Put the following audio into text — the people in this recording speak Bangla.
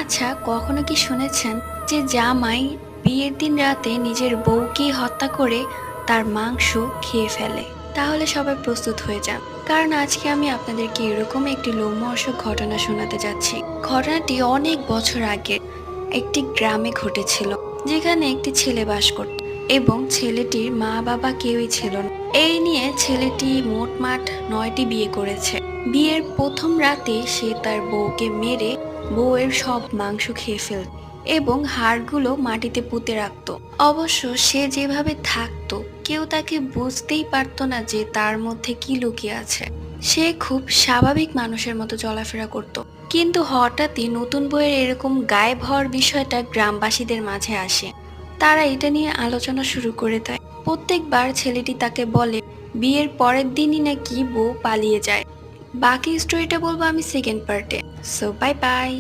আচ্ছা, কখনো কি শুনেছেন যে জামাই বিয়ের দিন রাতে নিজের বউকেই হত্যা করে তার মাংস খেয়ে ফেলে? তাহলে সবাই প্রস্তুত হয়ে যান, কারণ আজকে আমি আপনাদেরকে এরকম একটি লোমহর্ষক ঘটনা শোনাতে যাচ্ছি। ঘটনাটি অনেক বছর আগে একটি গ্রামে ঘটেছিল, যেখানে একটি ছেলে বাস করত এবং ছেলেটির মা বাবা কেউই ছিল না। এই নিয়ে ছেলেটি মোটমাট 9টি বিয়ে করেছে। বিয়ের প্রথম রাতে সে তার বউকে মেরে বউয়ের সব মাংস খেয়ে ফেলত এবং হাড়গুলো মাটিতে পুঁতে রাখতো। অবশ্য সে যেভাবে থাকতো, কেউ তাকে বুঝতেই পারতো না যে তার মধ্যে কি লুকিয়ে আছে। সে খুব স্বাভাবিক মানুষের মতো চলাফেরা করত। কিন্তু হঠাৎই নতুন বউয়ের এরকম গায়েব হওয়ার বিষয়টা গ্রামবাসীদের মাঝে আসে। তারা এটা নিয়ে আলোচনা শুরু করে দেয়। প্রত্যেকবার ছেলেটি তাকে বলে বিয়ের পরের দিনই নাকি বউ পালিয়ে যায়। বাকি স্টোরিটা বলবো আমি সেকেন্ড পার্টে। So bye bye.